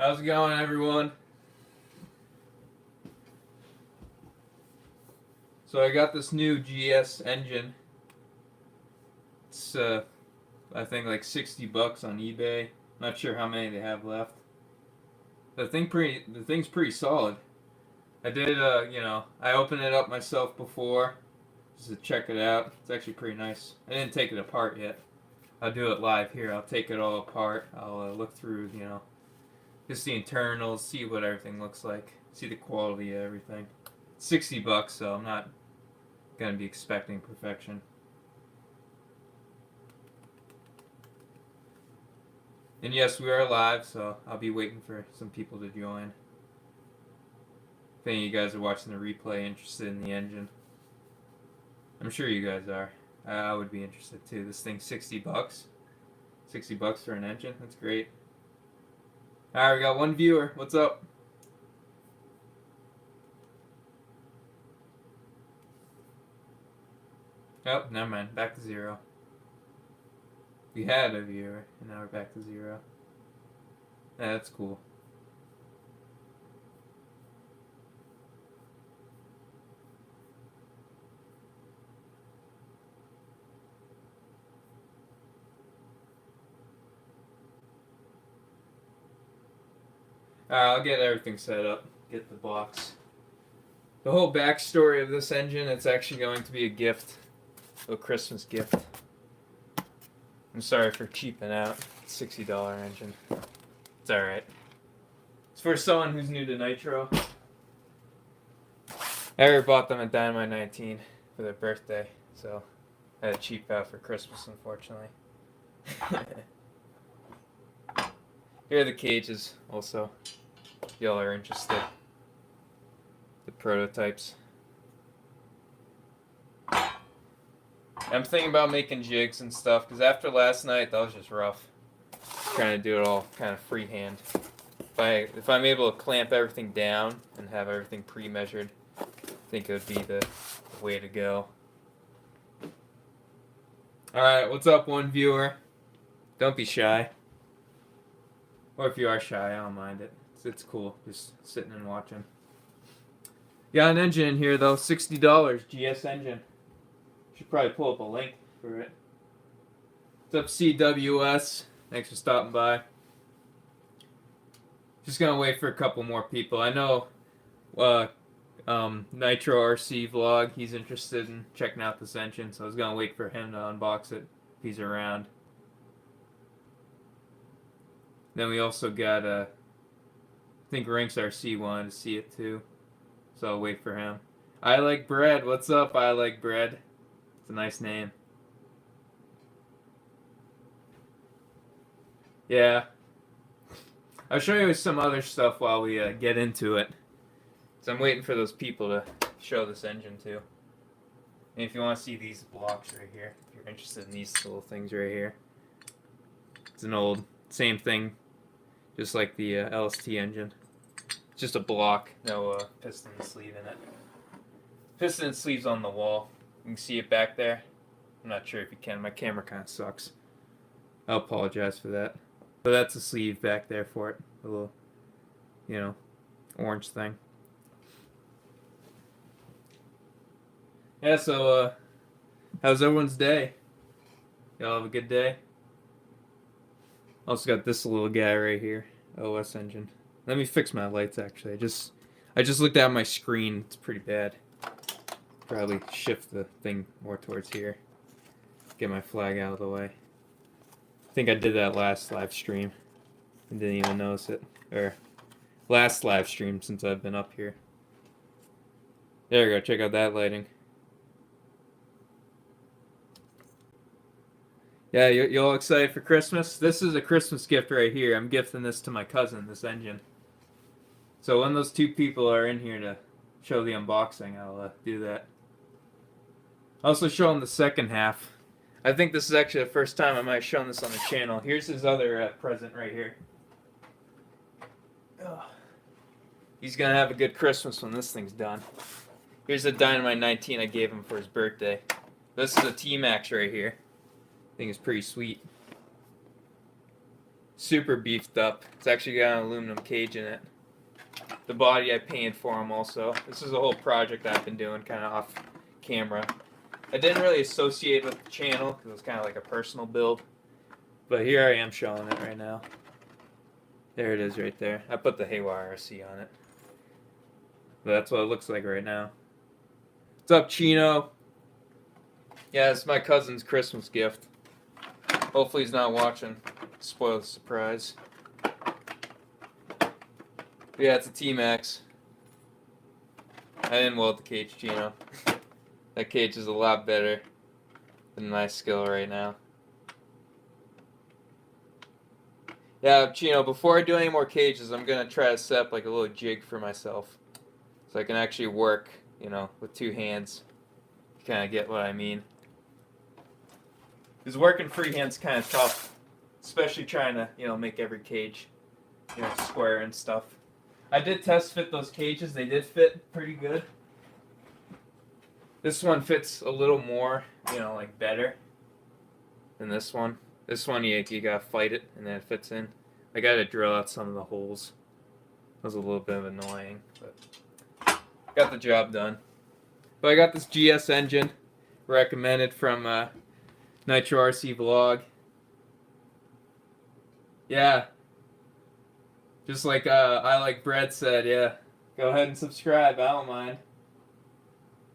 How's it going, everyone? So I got this new GS engine. It's I think like $60 on eBay. Not sure how many they have left. The thing's pretty solid. I did I opened it up myself before just to check it out. It's actually pretty nice. I didn't take it apart yet. I'll do it live here. I'll take it all apart. I'll look through, just the internals, see what everything looks like, see the quality of everything. $60, so I'm not gonna be expecting perfection. And yes, we are live, so I'll be waiting for some people to join. If any of you guys are watching the replay interested in the engine, I'm sure you guys are. I would be interested too. This thing's $60. $60 for an engine? That's great. Alright, we got one viewer. What's up? Oh, never mind. Back to 0. We had a viewer, and now we're back to 0. Yeah, that's cool. Alright, I'll get everything set up. Get the box. The whole backstory of this engine, it's actually going to be a gift. A Christmas gift. I'm sorry for cheaping out. $60 engine. It's alright. It's for someone who's new to Nitro. I ever bought them at Dynamite 19 for their birthday, so I had to cheap out for Christmas, unfortunately. Here are the cages, also. If y'all are interested. The prototypes. I'm thinking about making jigs and stuff, because after last night, that was just rough. Trying to do it all kind of freehand. If I'm able to clamp everything down and have everything pre-measured, I think it would be the way to go. Alright, what's up, one viewer? Don't be shy. Or if you are shy, I don't mind it. It's cool, just sitting and watching. Got an engine in here, though. $60, GS engine. Should probably pull up a link for it. What's up, CWS? Thanks for stopping by. Just gonna wait for a couple more people. I know Nitro RC Vlog, he's interested in checking out this engine, so I was gonna wait for him to unbox it if he's around. Then we also got, I think Rinks RC wanted to see it too, so I'll wait for him. I Like Bread, what's up, I Like Bread? It's a nice name. Yeah. I'll show you some other stuff while we get into it. So I'm waiting for those people to show this engine too. And if you want to see these blocks right here, if you're interested in these little things right here. It's an old, same thing, just like the LST engine. It's just a block, no piston sleeve in it. Piston and sleeve's on the wall. You can see it back there. I'm not sure if you can. My camera kind of sucks. I'll apologize for that. But that's a sleeve back there for it. A little, orange thing. Yeah, so, how's everyone's day? Y'all have a good day? Also got this little guy right here. OS engine. Let me fix my lights, actually. I just looked at my screen. It's pretty bad. Probably shift the thing more towards here. Get my flag out of the way. I think I did that last live stream and didn't even notice it. Or last live stream since I've been up here. There we go, check out that lighting. Yeah, you all excited for Christmas? This is a Christmas gift right here. I'm gifting this to my cousin, this engine. So when those two people are in here to show the unboxing, I'll do that. I'll also show him the second half. I think this is actually the first time I might have shown this on the channel. Here's his other present right here. He's going to have a good Christmas when this thing's done. Here's a Dynamite 19 I gave him for his birthday. This is a T-Max right here. I think it's pretty sweet. super beefed up. It's actually got an aluminum cage in it. The body I painted for him also. This is a whole project I've been doing kind of off camera. I didn't really associate with the channel because it was kind of like a personal build. But here I am showing it right now. There it is right there. I put the Haywire RC on it. But that's what it looks like right now. What's up, Chino? Yeah, it's my cousin's Christmas gift. Hopefully he's not watching. Spoil the surprise. But yeah, it's a T-Max. I didn't weld the cage, Chino. That cage is a lot better than my skill right now. Yeah, Chino, before I do any more cages, I'm going to try to set up like a little jig for myself. So I can actually work, you know, with two hands. You kind of get what I mean. Because working freehand's kind of tough. Especially trying to, you know, make every cage, you know, square and stuff. I did test fit those cages. They did fit pretty good. This one fits a little more, you know, like better than this one. This one, you gotta fight it, and then it fits in. I gotta drill out some of the holes. That was a little bit of annoying, but got the job done. But I got this GS engine, recommended from Nitro RC Vlog. Yeah, just like I Like Bread said, yeah. Go ahead and subscribe, I don't mind.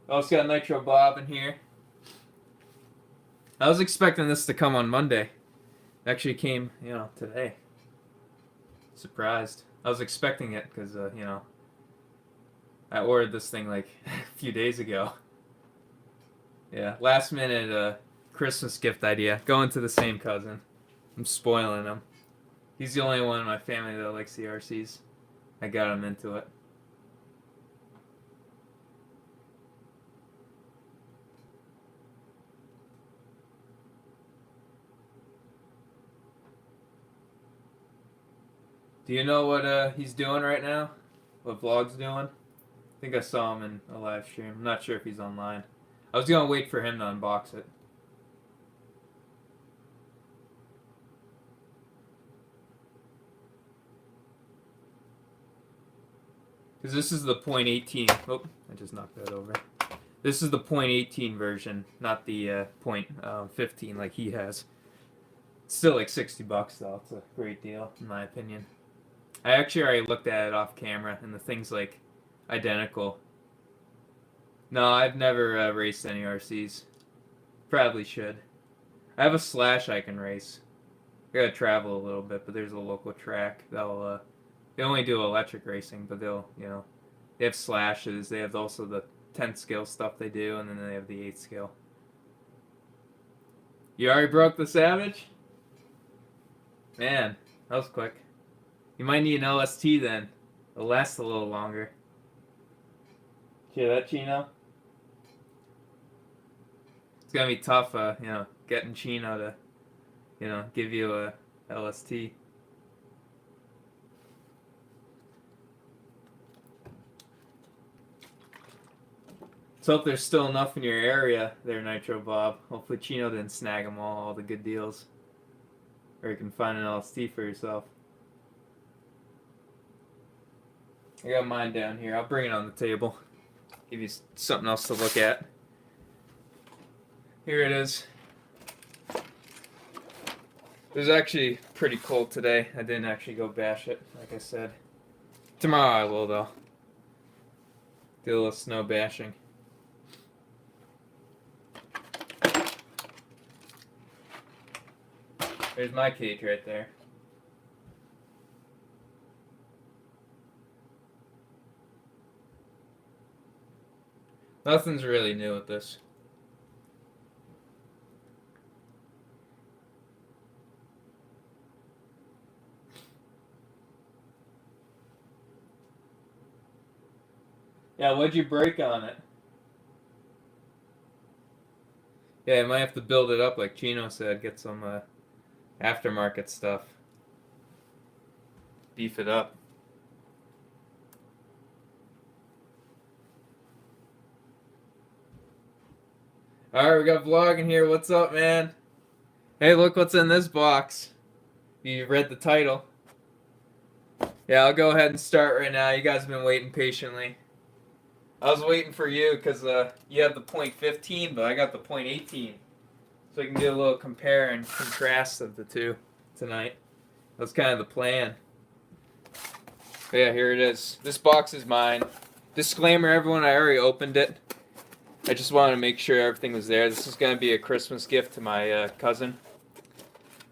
Also got Nitro Bob in here. I was expecting this to come on Monday. It actually came, you know, today. Surprised. I was expecting it because, you know, I ordered this thing like a few days ago. Yeah, last minute Christmas gift idea. Going to the same cousin. I'm spoiling him. He's the only one in my family that likes the RCs. I got him into it. Do you know what he's doing right now? What Vlog's doing? I think I saw him in a live stream. I'm not sure if he's online. I was gonna wait for him to unbox it. Because this is the .18. Oh, I just knocked that over. This is the .18 version, not the .15 like he has. It's still like $60 though. It's a great deal in my opinion. I actually already looked at it off camera, and the thing's like identical. No, I've never raced any RCs. Probably should. I have a Slash I can race. I gotta travel a little bit, but there's a local track that'll. They only do electric racing, but they'll, you know, they have Slashes. They have also the 10th scale stuff they do, and then they have the 8th scale. You already broke the Savage? Man, that was quick. You might need an LST then. It'll last a little longer. Hear that, Chino? It's gonna be tough, you know, getting Chino to, you know, give you a LST. Let's hope there's still enough in your area there, Nitro Bob. Hopefully Chino didn't snag them all the good deals. Or you can find an LST for yourself. I got mine down here. I'll bring it on the table. Give you something else to look at. Here it is. It was actually pretty cold today. I didn't actually go bash it, like I said. Tomorrow I will, though. Do a little snow bashing. There's my cage right there. Nothing's really new with this. Yeah, what'd you break on it? Yeah, I might have to build it up like Chino said, get some aftermarket stuff. Beef it up. Alright, we got Vlog in here. What's up, man? Hey, look what's in this box. You read the title. Yeah, I'll go ahead and start right now. You guys have been waiting patiently. I was waiting for you because you have the .15, but I got the .18. So I can do a little compare and contrast of the two tonight. That's kind of the plan. But yeah, here it is. This box is mine. Disclaimer, everyone, I already opened it. I just wanted to make sure everything was there. This is going to be a Christmas gift to my cousin.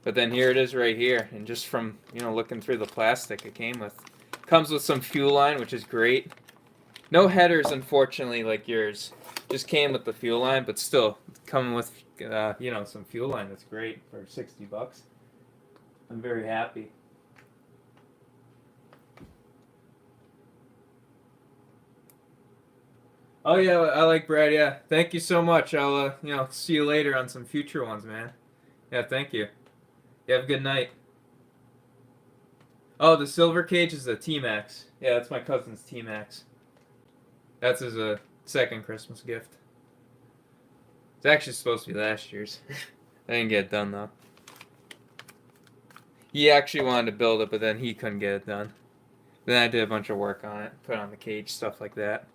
But then here it is right here. And just from, looking through the plastic it came with. Comes with some fuel line, which is great. No headers, unfortunately, like yours. Just came with the fuel line, but still, coming with, some fuel line. That's great for $60. I'm very happy. Oh yeah, I like Brad. Yeah, thank you so much. I'll see you later on some future ones, man. Yeah, thank you. You have a good night. Oh, the silver cage is a T-Max. Yeah, that's my cousin's T-Max. That's his second Christmas gift. It's actually supposed to be last year's. I didn't get it done though. He actually wanted to build it, but then he couldn't get it done. Then I did a bunch of work on it, put on the cage, stuff like that.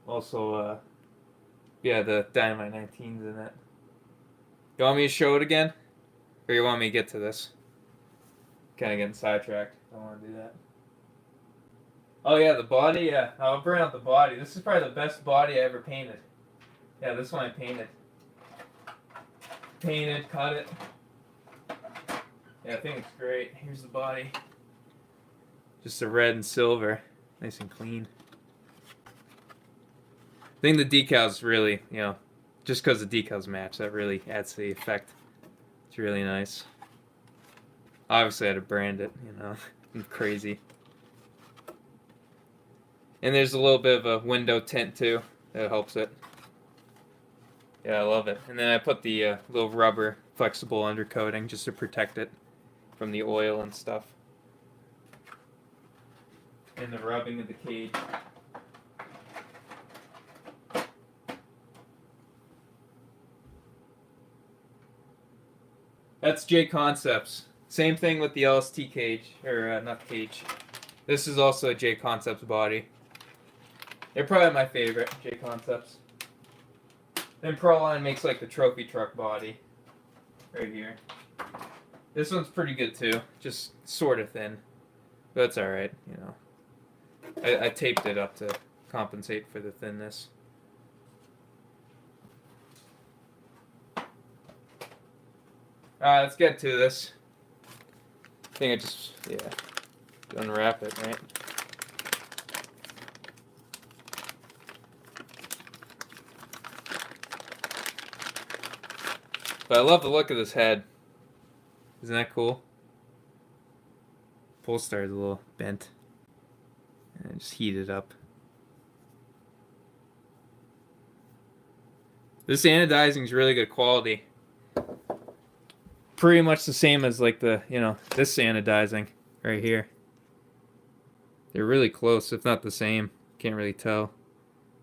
Also, the Dynamite 19's in it. You want me to show it again? Or you want me to get to this? Kind of getting sidetracked. I don't want to do that. Oh yeah, the body, yeah. I'll bring out the body. This is probably the best body I ever painted. Yeah, this one I painted. Painted, cut it. Yeah, I think it's great. Here's the body. Just a red and silver. Nice and clean. I think the decals really, just because the decals match, that really adds to the effect. It's really nice. Obviously I had to brand it, I'm crazy. And there's a little bit of a window tint too. That helps it. Yeah, I love it. And then I put the little rubber flexible undercoating just to protect it from the oil and stuff. And the rubbing of the cage. That's J Concepts. Same thing with the LST cage, or not cage. This is also a J Concepts body. They're probably my favorite, J Concepts. Then Proline makes like the trophy truck body, right here. This one's pretty good too, just sort of thin, but that's all right, I taped it up to compensate for the thinness. Alright, let's get to this. I think I just, unwrap it, right? But I love the look of this head. Isn't that cool? Polestar is a little bent. And I just heat it up. This anodizing is really good quality. Pretty much the same as like the, this anodizing right here. They're really close, if not the same. Can't really tell.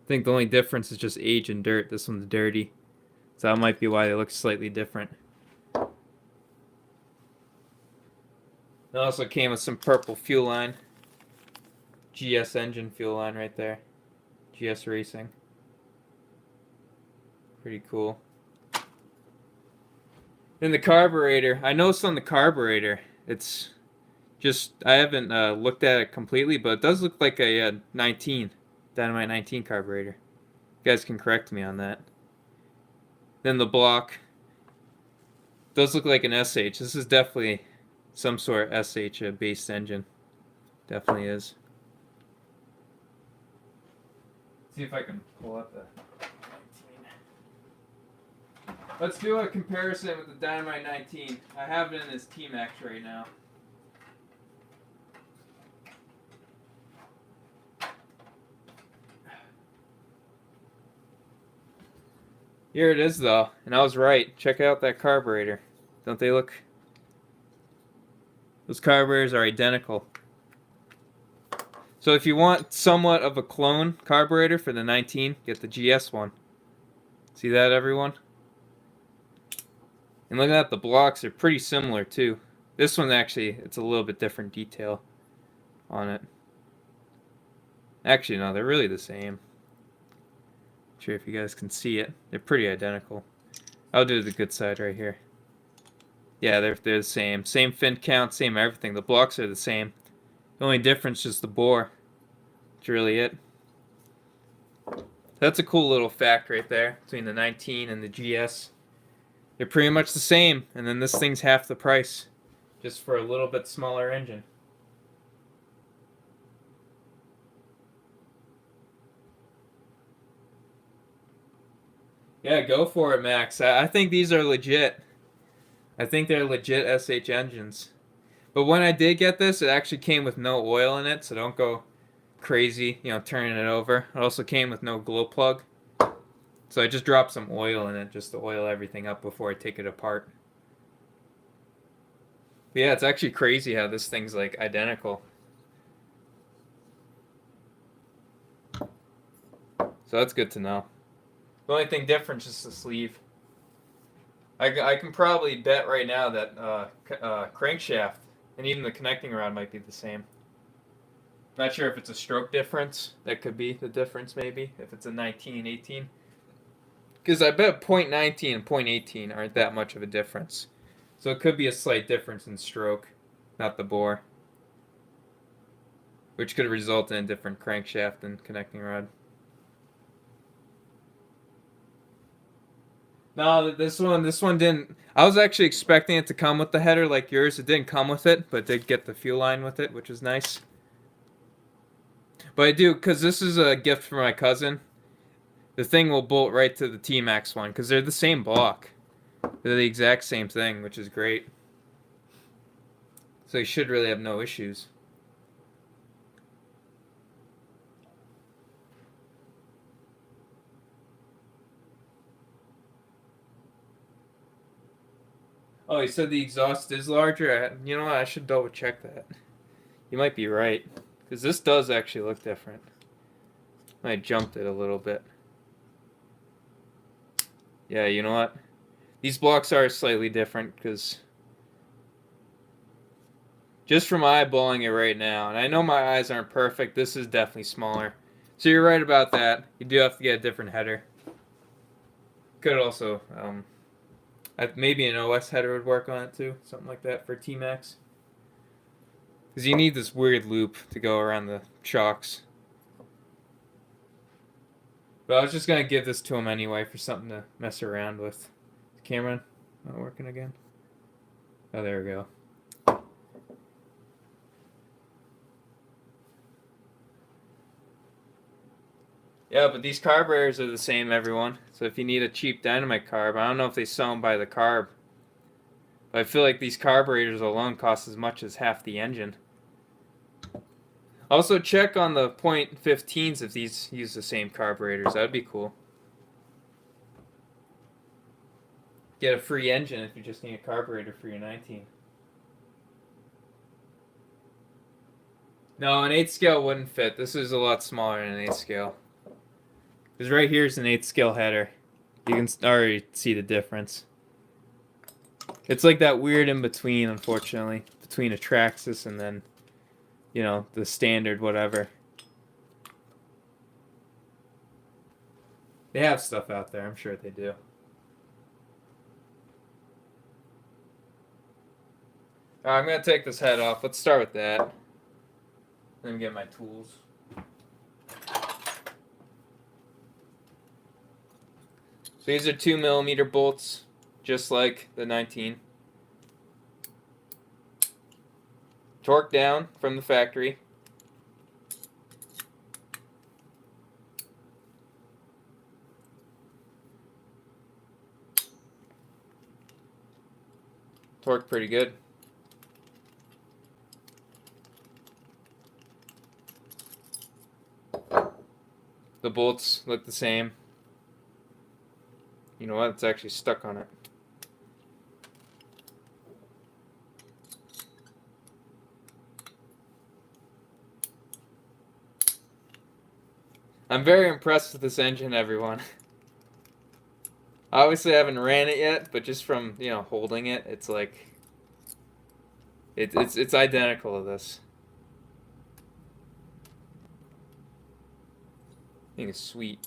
I think the only difference is just age and dirt. This one's dirty. So that might be why they look slightly different. It also came with some purple fuel line. GS engine fuel line right there. GS Racing. Pretty cool. Then the carburetor. I noticed on the carburetor, it's just, I haven't looked at it completely, but it does look like a 19. Dynamite 19 carburetor. You guys can correct me on that. Then the block does look like an SH. This is definitely some sort of SH based engine. Definitely is. See if I can pull up the 19. Let's do a comparison with the Dynamite 19. I have it in this T-Max right now. Here it is though, and I was right. Check out that carburetor. Don't they look... Those carburetors are identical. So if you want somewhat of a clone carburetor for the 19, get the GS one. See that, everyone? And look at that, the blocks are pretty similar too. This one actually, it's a little bit different detail on it. Actually, no, they're really the same. Not sure if you guys can see it. They're pretty identical. I'll do the good side right here. Yeah, they're the same. Same fin count, same everything. The blocks are the same. The only difference is the bore. That's really it. That's a cool little fact right there between the 19 and the GS. They're pretty much the same, and then this thing's half the price, just for a little bit smaller engine. Yeah, go for it, Max. I think these are legit. I think they're legit SH engines. But when I did get this, it actually came with no oil in it, so don't go crazy, turning it over. It also came with no glow plug. So I just dropped some oil in it just to oil everything up before I take it apart. But yeah, it's actually crazy how this thing's like identical. So that's good to know. The only thing different is the sleeve. I can probably bet right now that crankshaft and even the connecting rod might be the same. Not sure if it's a stroke difference. That could be the difference maybe, if it's a 19 and 18. Because I bet .19 and .18 aren't that much of a difference. So it could be a slight difference in stroke, not the bore. Which could result in a different crankshaft and connecting rod. No, this one didn't. I was actually expecting it to come with the header like yours. It didn't come with it, but it did get the fuel line with it, which is nice. But I do, because this is a gift for my cousin. The thing will bolt right to the T-Max one, because they're the same block. They're the exact same thing, which is great. So you should really have no issues. Oh, you said the exhaust is larger? You know what? I should double check that. You might be right. Because this does actually look different. I jumped it a little bit. Yeah, you know what? These blocks are slightly different because just from eyeballing it right now, and I know my eyes aren't perfect, this is definitely smaller. So you're right about that. You do have to get a different header. Could also, maybe an OS header would work on it too. Something like that for T-Max. Because you need this weird loop to go around the shocks. But I was just going to give this to him anyway for something to mess around with. The camera not working again? Oh, there we go. Yeah, but these carburetors are the same, everyone. So if you need a cheap dynamite carb, I don't know if they sell them by the carb. But I feel like these carburetors alone cost as much as half the engine. Also, check on the .15s if these use the same carburetors. That would be cool. Get a free engine if you just need a carburetor for your 19. No, an 8 scale wouldn't fit. This is a lot smaller than an 8 scale. Because right here is an 8 scale header. You can already see the difference. It's like that weird in between, unfortunately. Between a Traxxas and then, the standard whatever. They have stuff out there, I'm sure they do. I'm going to take this head off. Let's start with that. Let me get my tools. So these are 2mm bolts, just like the 19. Torque down from the factory. Torque pretty good. The bolts look the same. You know what? It's actually stuck on it. I'm very impressed with this engine, everyone. Obviously, I haven't ran it yet, but just from holding it, it's like it's identical to this. I think it's sweet.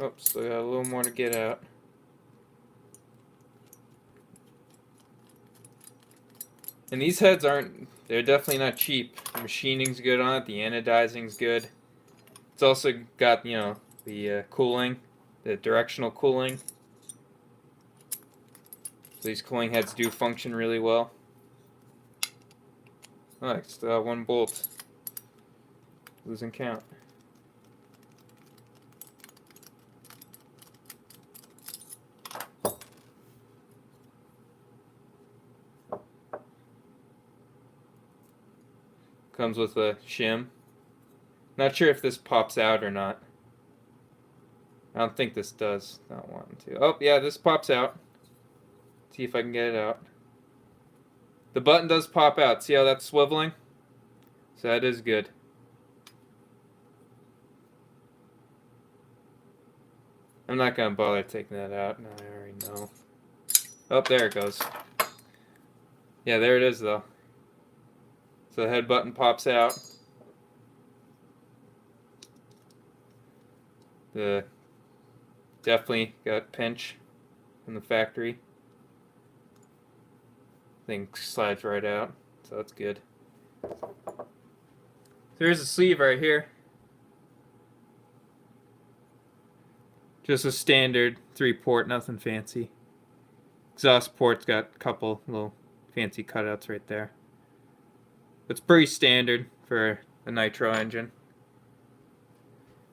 Oops, still got a little more to get out. And these heads they're definitely not cheap. The machining's good on it, the anodizing's good. It's also got, the cooling, the directional cooling. So these cooling heads do function really well. Oh, I still got one bolt. Losing count. Comes with a shim. Not sure if this pops out or not. I don't think this does. Not wanting to. Oh, yeah, this pops out. See if I can get it out. The button does pop out. See how that's swiveling? So that is good. I'm not going to bother taking that out. No, I already know. Oh, there it goes. Yeah, there it is, though. So the head button pops out. The definitely got pinch from the factory. Thing slides right out, so that's good. There's a sleeve right here. Just a standard 3-port, nothing fancy. Exhaust port's got a couple little fancy cutouts right there. It's pretty standard for a nitro engine.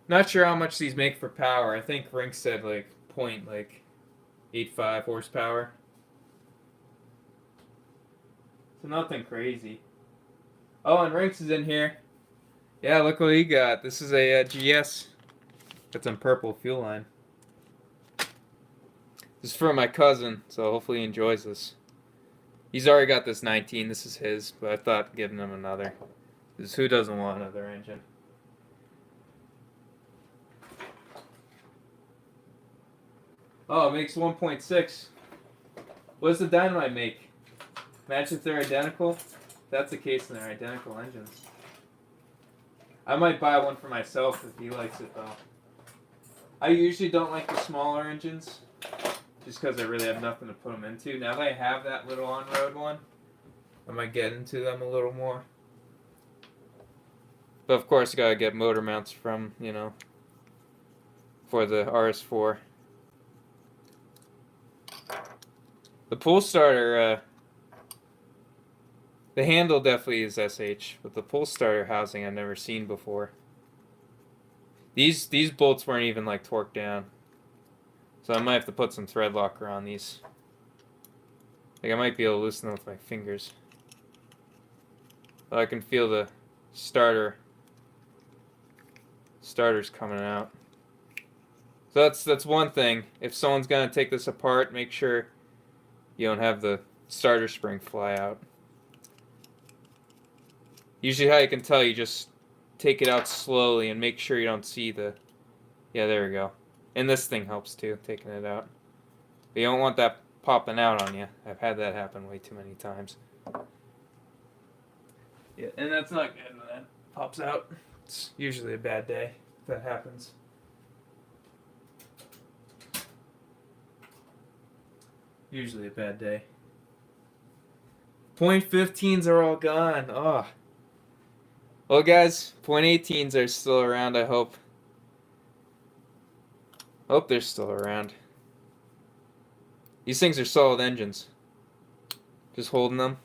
Not sure how much these make for power. I think Rink said like 0.85 horsepower. So nothing crazy. Oh, and Rinks is in here. Yeah, look what he got. This is a GS. Got some purple fuel line. This is for my cousin, so hopefully he enjoys this. He's already got this 19. This is his, but I thought giving him another. Because who doesn't want another engine? Oh, it makes 1.6. What does the Dynamite make? Imagine if they're identical. If that's the case, then they're identical engines. I might buy one for myself if he likes it, though. I usually don't like the smaller engines, just because I really have nothing to put them into. Now that I have that little on-road one, I might get into them a little more. But of course, I gotta get motor mounts from, for the RS4. The pull starter, the handle definitely is SH, but the pull starter housing I've never seen before. These bolts weren't even like torqued down. So I might have to put some thread locker on these. Like I might be able to loosen them with my fingers. But I can feel the starter's coming out. So that's one thing. If someone's gonna take this apart, make sure you don't have the starter spring fly out. Usually how you can tell, you just take it out slowly and make sure you don't see the... Yeah, there we go. And this thing helps too, taking it out. But you don't want that popping out on you. I've had that happen way too many times. Yeah, and that's not good when that pops out. It's usually a bad day if that happens. Usually a bad day. .15s are all gone. Oh. Well, guys, .18s are still around, I hope. Hope they're still around. These things are solid engines. Just holding them.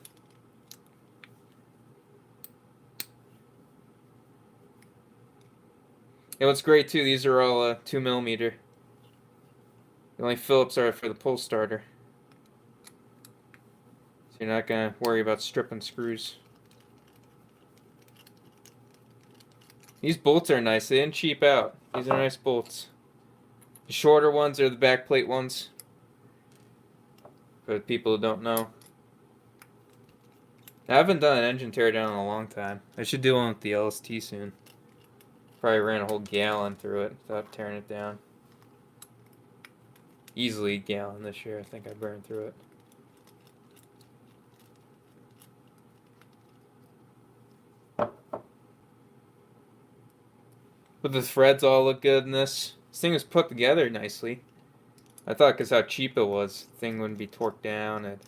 And what's great too, these are all 2mm. The only Phillips are for the pull starter. So you're not going to worry about stripping screws. These bolts are nice. They didn't cheap out. These are nice bolts. The shorter ones are the backplate ones. For people who don't know. I haven't done an engine teardown in a long time. I should do one with the LST soon. Probably ran a whole gallon through it without tearing it down. Easily a gallon this year. I think I burned through it. But the threads all look good in this. This thing was put together nicely. I thought because how cheap it was, the thing wouldn't be torqued down. It'd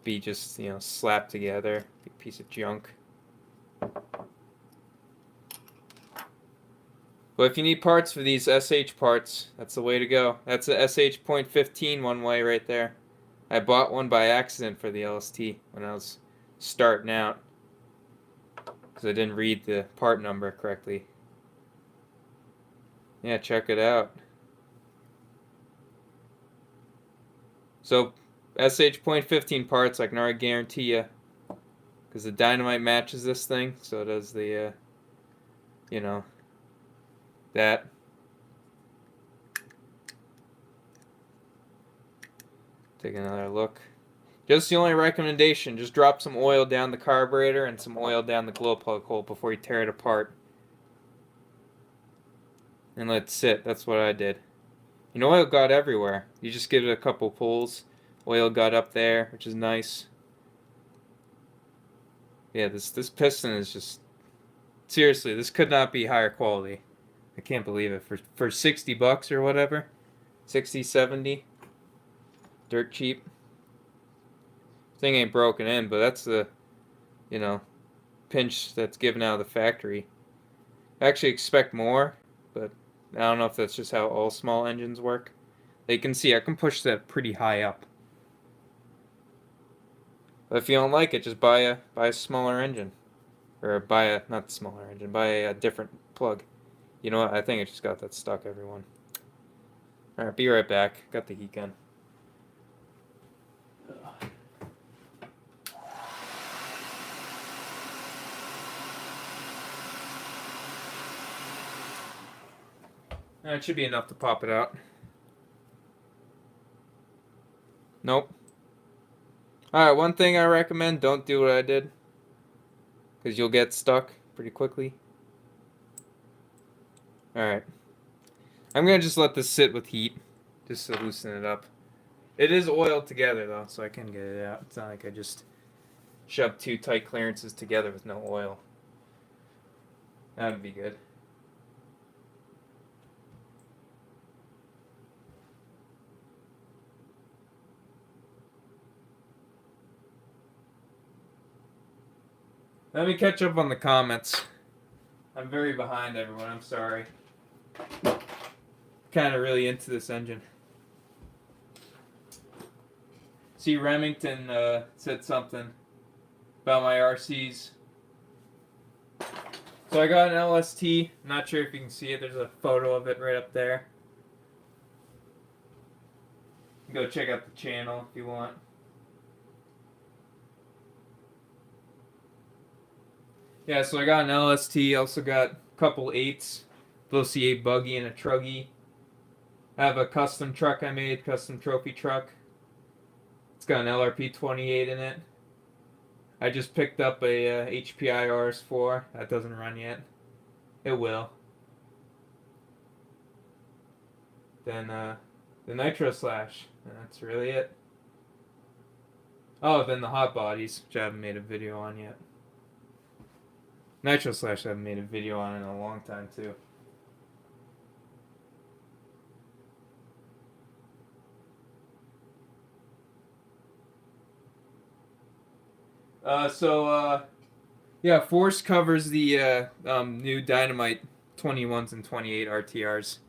be just, you know, slapped together. Big piece of junk. But if you need parts for these SH parts, that's the way to go. That's a SH.15 one way right there. I bought one by accident for the LST when I was starting out. Because I didn't read the part number correctly. Yeah, check it out. So, SH.15 parts, I can already guarantee you. Because the dynamite matches this thing, so does the, you know, that. Take another look. Just the only recommendation, just drop some oil down the carburetor and some oil down the glow plug hole before you tear it apart. And let it sit. That's what I did. You know, oil got everywhere. You just give it a couple pulls. Oil got up there, which is nice. Yeah, this piston is just... Seriously, this could not be higher quality. I can't believe it. For 60 bucks or whatever. 60, 70. Dirt cheap. Thing ain't broken in, but that's the, you know, pinch that's given out of the factory. I actually expect more, but I don't know if that's just how all small engines work. You can see I can push that pretty high up. But if you don't like it, just buy a smaller engine. Or not smaller engine, buy a different plug. You know what, I think I just got that stuck, everyone. Alright, be right back. Got the heat gun. It should be enough to pop it out. Nope. Alright, one thing I recommend, don't do what I did. Because you'll get stuck pretty quickly. Alright. I'm going to just let this sit with heat. Just to loosen it up. It is oiled together though, so I can get it out. It's not like I just shoved two tight clearances together with no oil. That would be good. Let me catch up on the comments. I'm very behind, everyone. I'm sorry. Kind of really into this engine. See, Remington said something about my RCs. So I got an LST. Not sure if you can see it. There's a photo of it right up there. Go check out the channel if you want. Yeah, so I got an LST, also got a couple 8s, little C8 buggy and a truggy. I have a custom truck I made, custom trophy truck. It's got an LRP 28 in it. I just picked up a HPI RS4. That doesn't run yet. It will. Then the Nitro Slash, and that's really it. Oh, then the hot bodies, which I haven't made a video on yet. Nitro Slash I haven't made a video on in a long time too. Yeah, Force covers the new Dynamite 21s and 28 RTRs.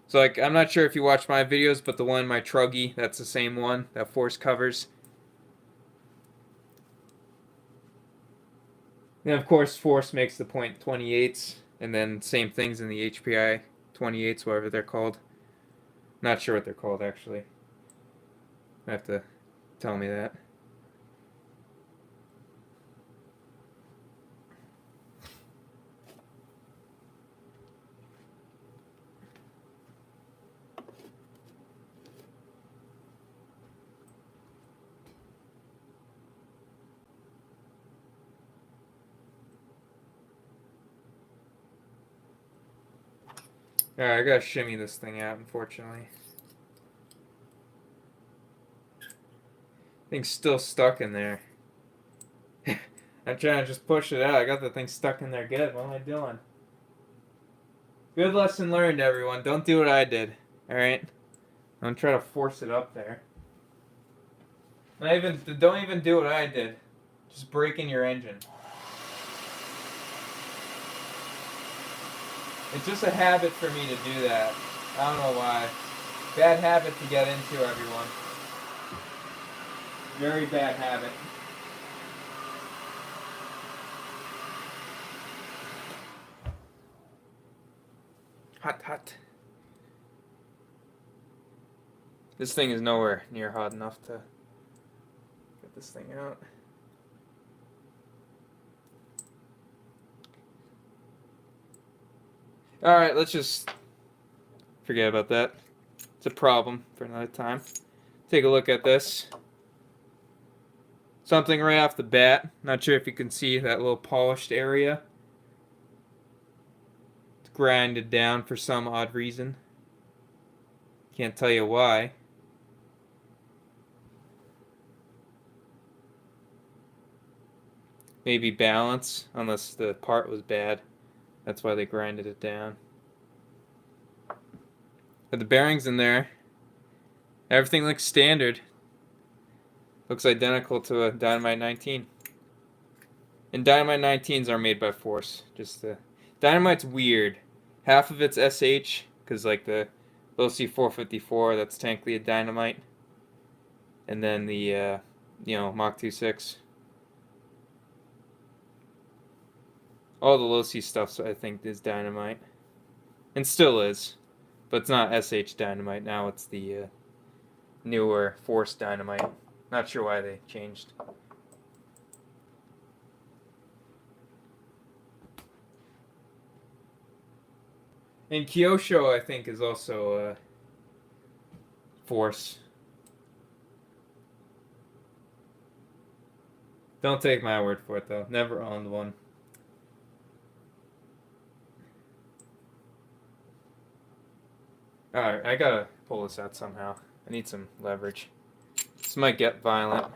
So like, I'm not sure if you watch my videos, but the one my truggy, that's the same one that Force covers. And of course, Force makes the .28s, and then same things in the HPI 28s, whatever they're called. Not sure what they're called, actually. You have to tell me that. Alright, I gotta shimmy this thing out, unfortunately. Thing's still stuck in there. I'm trying to just push it out. I got the thing stuck in there good. What am I doing? Good lesson learned, everyone. Don't do what I did. Alright? Don't try to force it up there. Don't even do what I did. Just break in your engine. It's just a habit for me to do that. I don't know why. Bad habit to get into, everyone. Very bad habit. Hot, hot. This thing is nowhere near hot enough to get this thing out. Alright, let's just forget about that. It's a problem for another time. Take a look at this. Something right off the bat. Not sure if you can see that little polished area. It's grinded down for some odd reason. Can't tell you why. Maybe balance, unless the part was bad. That's why they grinded it down. But the bearings in there, everything looks standard. Looks identical to a Dynamite 19. And Dynamite 19s are made by Force. Dynamite's weird. Half of it's SH, because like the LC 454, that's technically a Dynamite. And then the, Mach 26. All the low-C stuff, I think, is Dynamite. And still is. But it's not SH Dynamite. Now it's the newer Force Dynamite. Not sure why they changed. And Kyosho, I think, is also Force. Don't take my word for it, though. Never owned one. Alright, I gotta pull this out somehow. I need some leverage. This might get violent.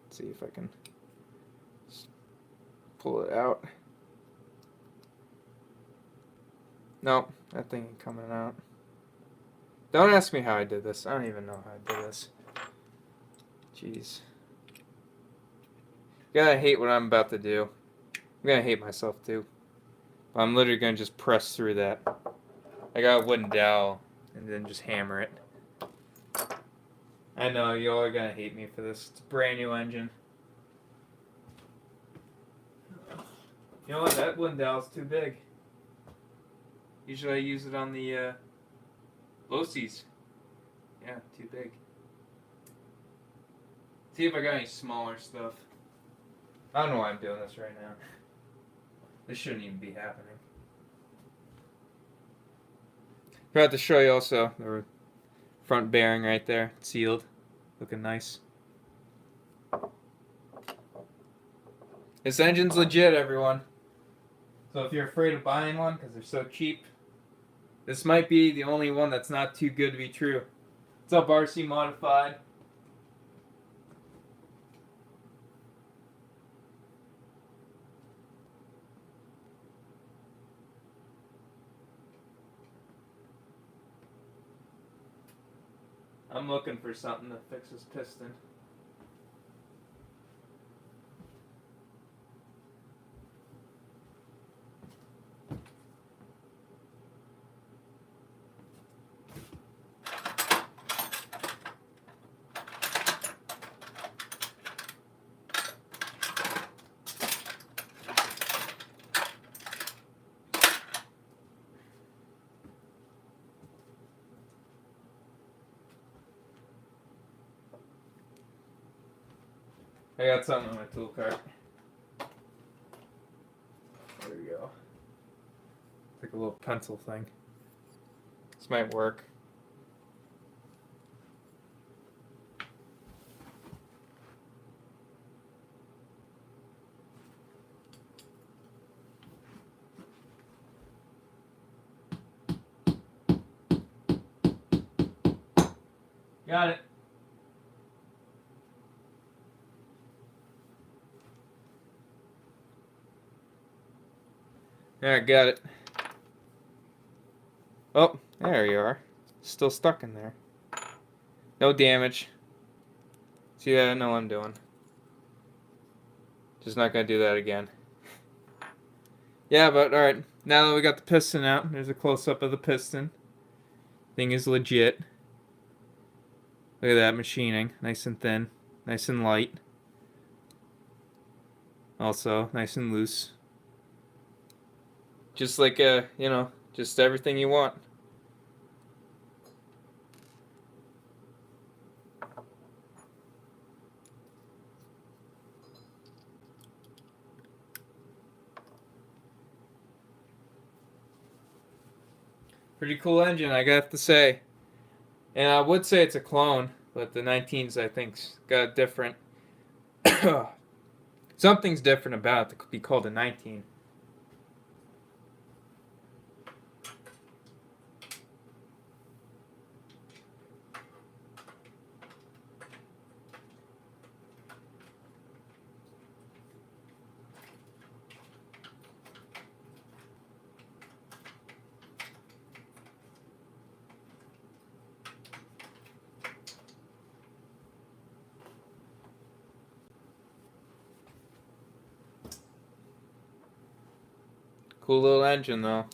Let's see if I can pull it out. Nope, that thing ain't coming out. Don't ask me how I did this. I don't even know how I did this. Jeez. You're gonna hate what I'm about to do. I'm gonna hate myself too. But I'm literally gonna just press through that. I got a wooden dowel and then just hammer it. I know, you all are gonna hate me for this. It's a brand new engine. You know what? That wooden dowel's too big. Usually I use it on the low C's. Yeah, too big. See if I got any smaller stuff. I don't know why I'm doing this right now. This shouldn't even be happening. Forgot to show you also the front bearing right there, sealed, looking nice. This engine's legit, everyone. So if you're afraid of buying one because they're so cheap, this might be the only one that's not too good to be true. What's up, RC Modified? I'm looking for something to fix this piston. I got something on my tool cart. There we go. It's like a little pencil thing. This might work. Got it. Alright, got it. Oh, there you are. Still stuck in there. No damage. See that? I know what I'm doing. Just not gonna do that again. Yeah, but alright. Now that we got the piston out, there's a close-up of the piston. Thing is legit. Look at that machining. Nice and thin. Nice and light. Also, nice and loose. Just like, just everything you want. Pretty cool engine, I have to say. And I would say it's a clone, but the 19s, I think, got different. Something's different about it to be called a 19. Cool little engine, though.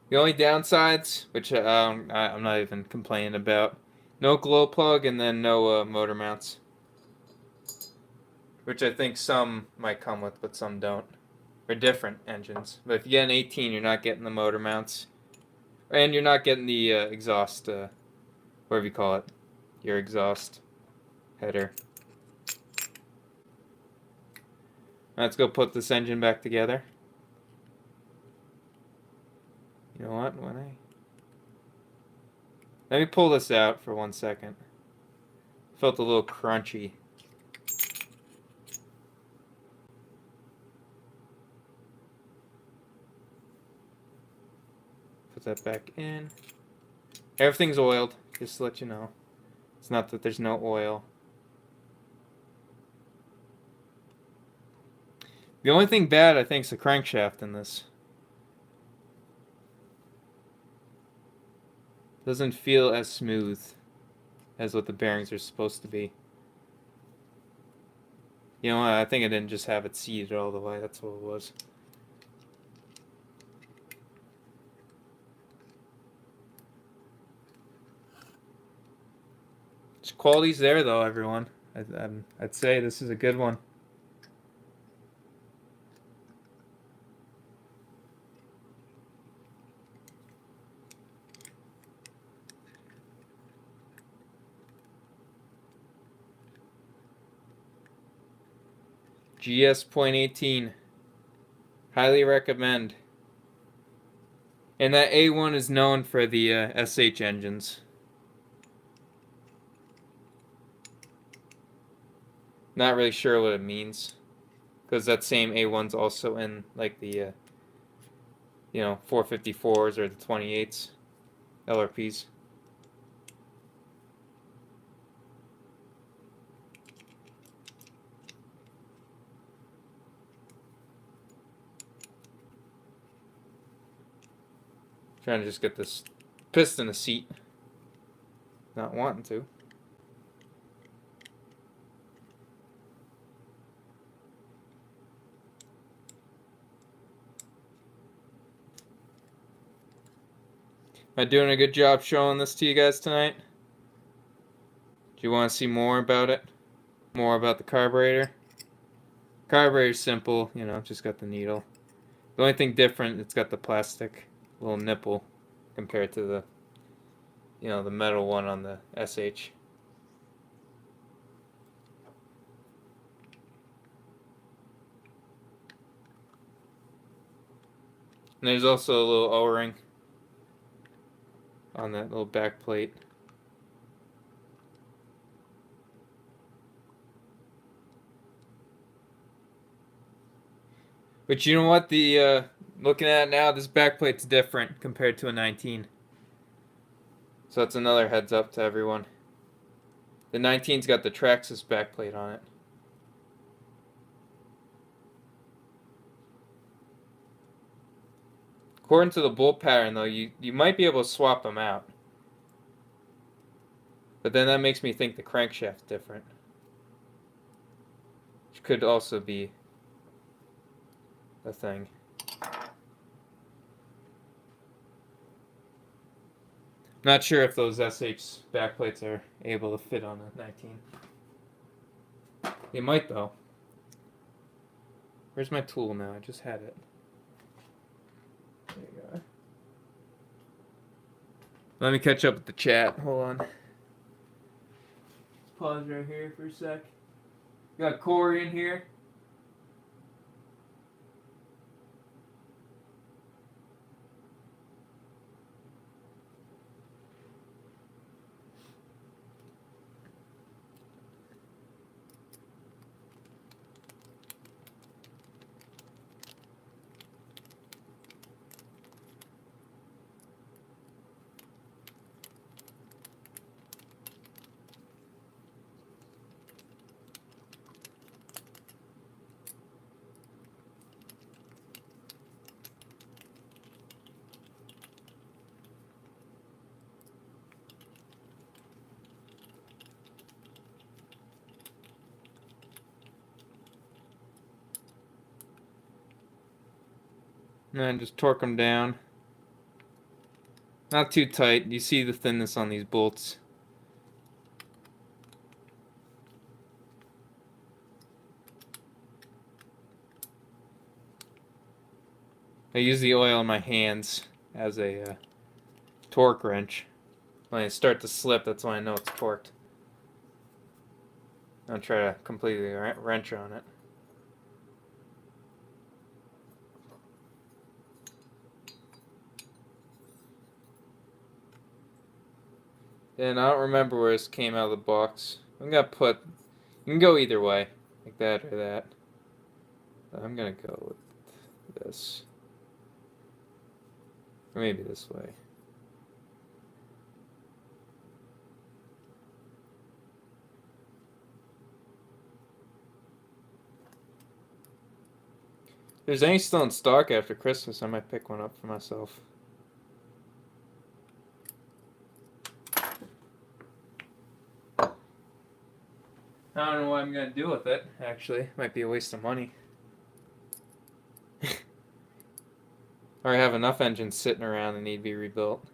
The only downsides, which I'm not even complaining about, no glow plug and then no motor mounts. Which I think some might come with, but some don't. Or different engines. But if you get an 18, you're not getting the motor mounts. And you're not getting the exhaust, whatever you call it. Your exhaust header. Let's go put this engine back together. You know what? Let me pull this out for 1 second. Felt a little crunchy. Put that back in. Everything's oiled, just to let you know. It's not that there's no oil. The only thing bad, I think, is the crankshaft in this. Doesn't feel as smooth as what the bearings are supposed to be. You know what? I think I didn't just have it seated all the way. That's what it was. Quality's there, though, everyone. I'd say this is a good one. GS.18. Highly recommend. And that A1 is known for the SH engines. Not really sure what it means. Because that same A1's also in like the 454s or the 28s. LRPs. Trying to just get this piston a seat. Not wanting to. Am I doing a good job showing this to you guys tonight? Do you want to see more about it? More about the carburetor? Carburetor's simple, just got the needle. The only thing different, it's got the plastic little nipple compared to the, the metal one on the SH. And there's also a little O-ring on that little back plate. But you know what? The looking at it now, this back plate's different compared to a 19. So that's another heads up to everyone. The 19's got the Traxxas backplate on it. According to the bolt pattern, though, you might be able to swap them out. But then that makes me think the crankshaft's different. Which could also be a thing. Not sure if those SH backplates are able to fit on a 19. They might, though. Where's my tool now? I just had it. There you go. Let me catch up with the chat. Hold on. Pause right here for a sec. Got Corey in here. And then just torque them down. Not too tight. You see the thinness on these bolts. I use the oil in my hands as a torque wrench. When I start to slip, that's when I know it's torqued. I'll try to completely wrench on it. And I don't remember where this came out of the box. I'm gonna put. You can go either way, like that or that. But I'm gonna go with this. Or maybe this way. If there's any still in stock after Christmas, I might pick one up for myself. I don't know what I'm gonna do with it, actually. Might be a waste of money. Or I have enough engines sitting around that need to be rebuilt.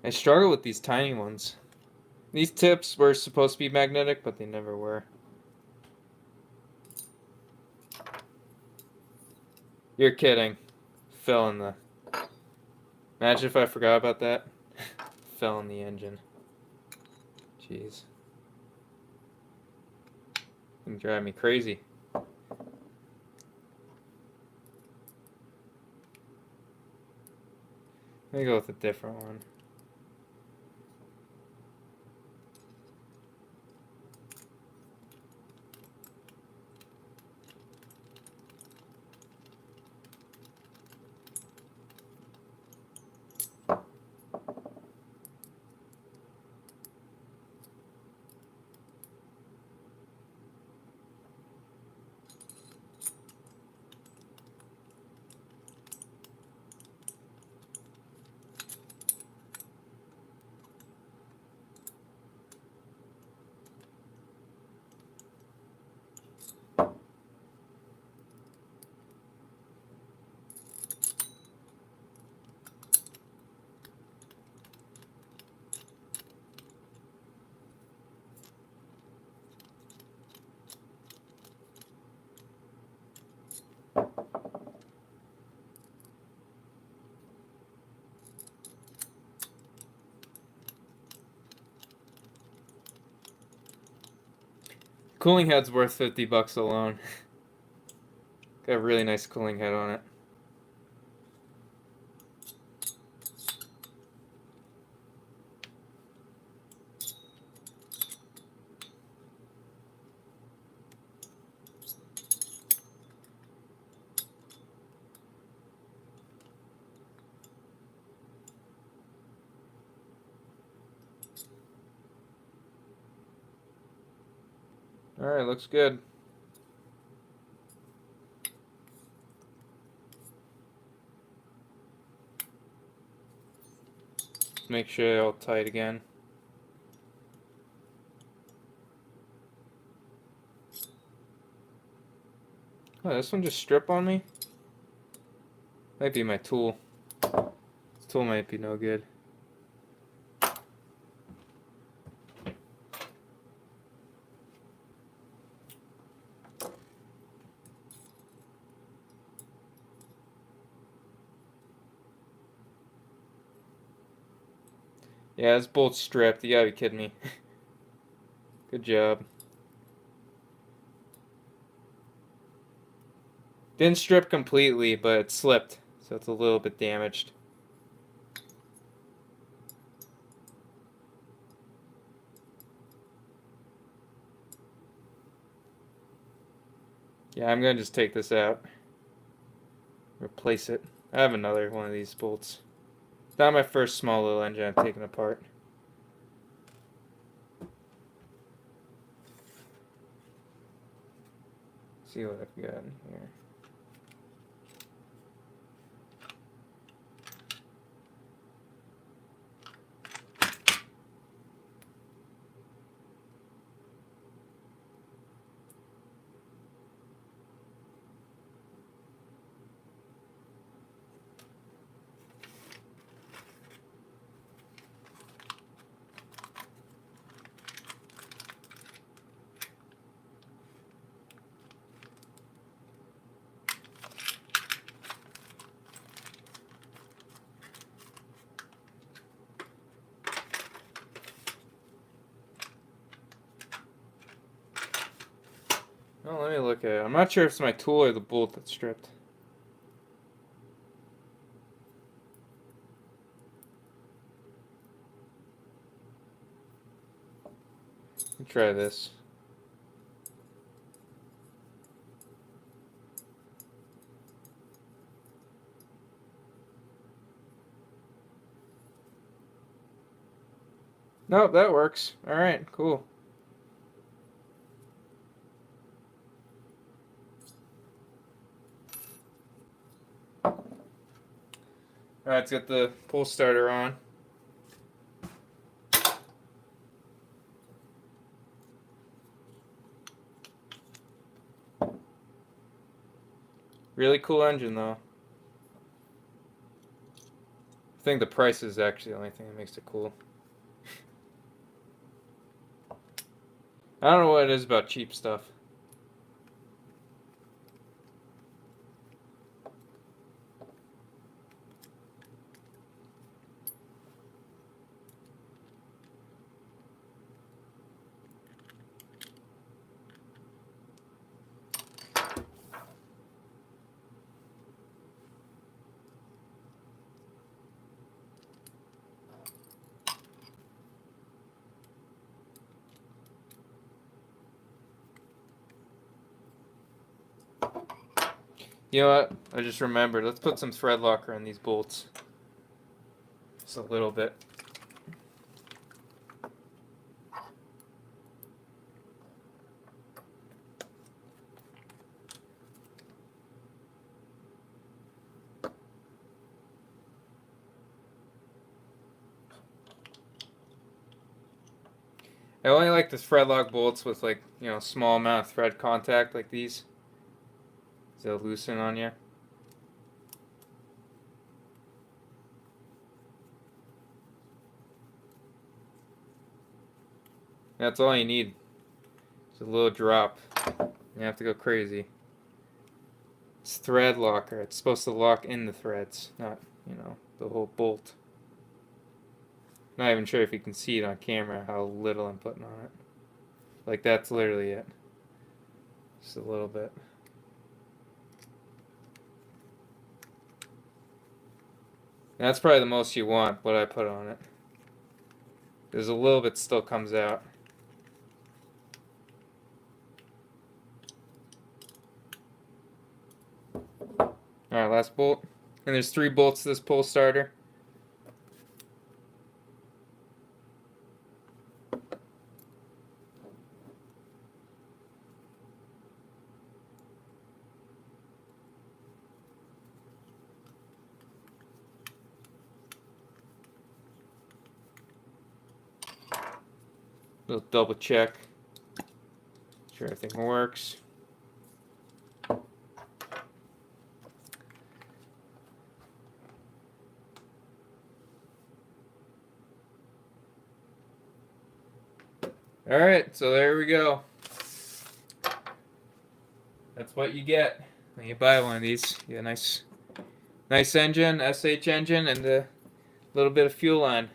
I struggle with these tiny ones. These tips were supposed to be magnetic, but they never were. You're kidding. Fell in the... Imagine if I forgot about that. Fell in the engine. Jeez. It can drive me crazy. Let me go with a different one. Cooling head's worth $50 alone. Got a really nice cooling head on it. Alright, looks good. Make sure they're all tight again. Oh, this one just strip on me? Might be my tool. This tool might be no good. Yeah, this bolt's stripped. You gotta be kidding me. Good job. Didn't strip completely, but it slipped, so it's a little bit damaged. Yeah, I'm gonna just take this out. Replace it. I have another one of these bolts. Not my first small little engine I've taken apart. See what I've got in here. Oh, let me look at it. I'm not sure if it's my tool or the bolt that's stripped. Let me try this. Nope, that works. Alright, cool. Alright, let's get the pull starter on. Really cool engine, though. I think the price is actually the only thing that makes it cool. I don't know what it is about cheap stuff. You know what? I just remembered. Let's put some thread locker on these bolts. Just a little bit. I only like the thread lock bolts with, like, you know, small amount of thread contact like these. They'll loosen on you. That's all you need. It's a little drop. You have to go crazy. It's thread locker. It's supposed to lock in the threads, not, you know, the whole bolt. Not even sure if you can see it on camera how little I'm putting on it. Like, that's literally it. Just a little bit. That's probably the most you want, what I put on it. There's a little bit still comes out. Alright, last bolt. And there's 3 bolts to this pull starter. We'll double check. Sure everything works. Alright, so there we go. That's what you get when you buy one of these. You get a nice engine, SH engine, and a little bit of fuel line.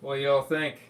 What do y'all think?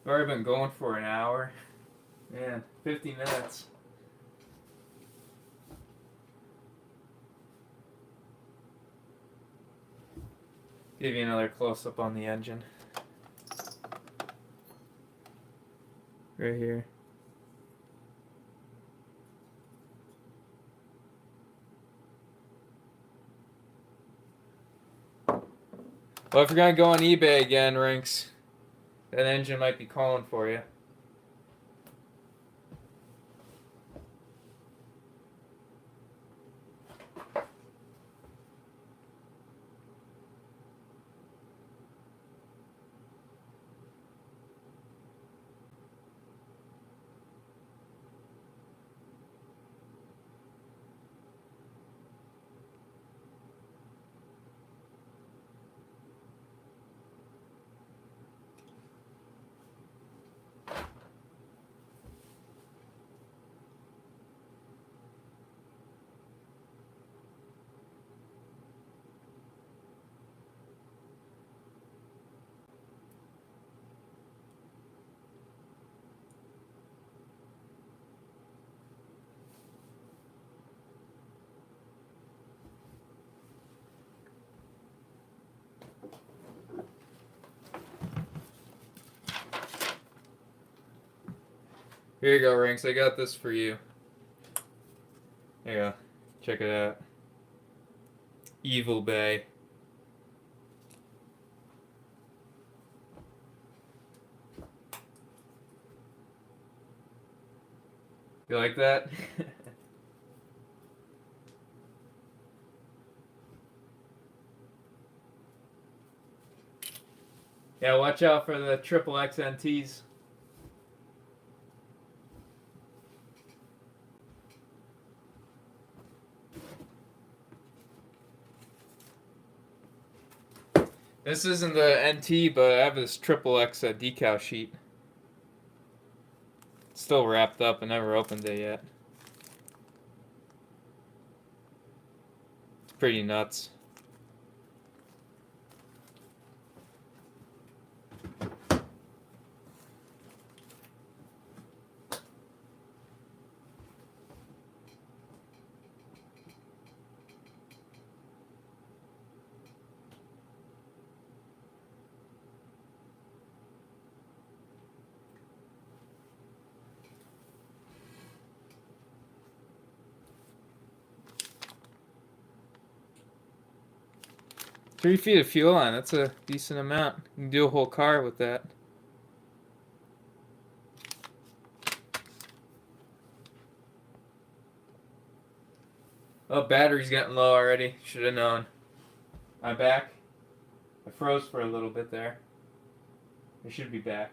I've already been going for an hour. Man, 50 minutes. Give you another close-up on the engine. Right here. Well, if you're gonna go on eBay again, Rinks, that engine might be calling for you. Here you go, Rinks. I got this for you. There you go. Check it out. Evil Bay. You like that? Yeah, watch out for the triple XNTs. This isn't the NT, but I have this triple X decal sheet. It's still wrapped up. I never opened it yet. It's pretty nuts. 3 feet of fuel line, that's a decent amount. You can do a whole car with that. Oh, battery's getting low already. Should have known. I'm back. I froze for a little bit there. I should be back.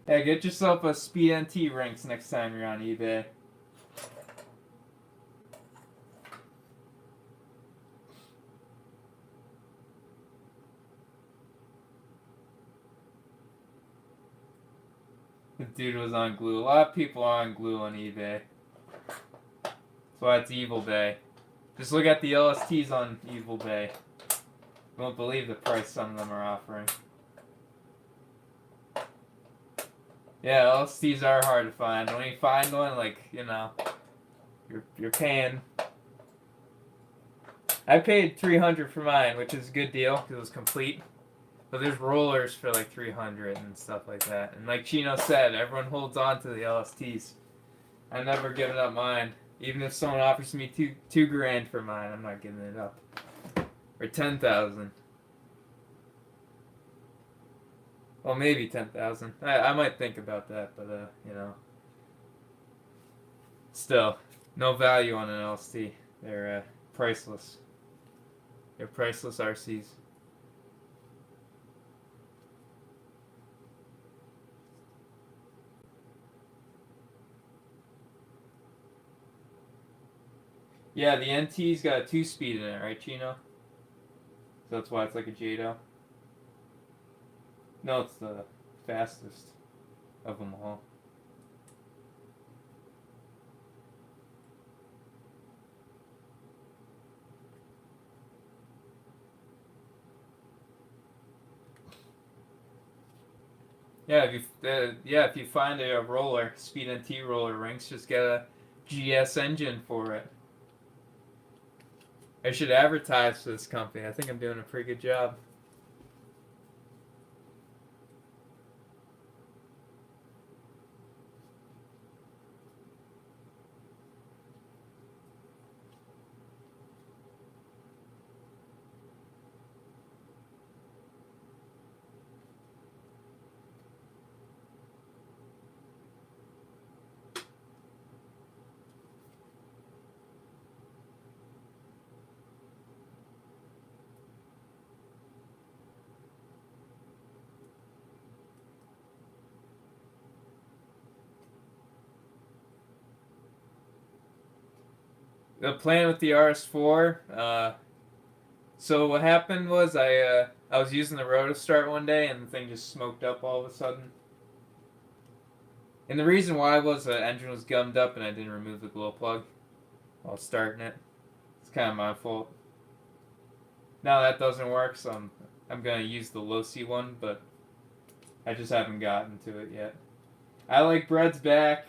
Hey, get yourself a Speed NT Rinks next time you're on eBay. The dude was on glue. A lot of people are on glue on eBay. That's why it's Evil Bay. Just look at the LSTs on Evil Bay. You won't believe the price some of them are offering. Yeah, LSTs are hard to find. When you find one, like, you know, you're paying. I paid $300 for mine, which is a good deal because it was complete. But there's rollers for like $300 and stuff like that. And like Chino said, everyone holds on to the LSTs. I've never given up mine. Even if someone offers me two grand for mine, I'm not giving it up. Or 10,000. Well, maybe 10,000. I might think about that, but you know, still, no value on an LST. They're priceless. They're priceless RCs. Yeah, the NT's got a 2-speed in it, right, Chino? So that's why it's like a Jado. No, it's the fastest of them all. Yeah, if you find a roller, Speed NT roller Rinks, just get a GS engine for it. I should advertise for this company. I think I'm doing a pretty good job. The plan with the RS4. So what happened was I was using the Rotostart one day and the thing just smoked up all of a sudden. And the reason why was the engine was gummed up and I didn't remove the glow plug while starting it. It's kind of my fault. Now that doesn't work, so I'm gonna use the low-C one, but I just haven't gotten to it yet. I like Bread's back.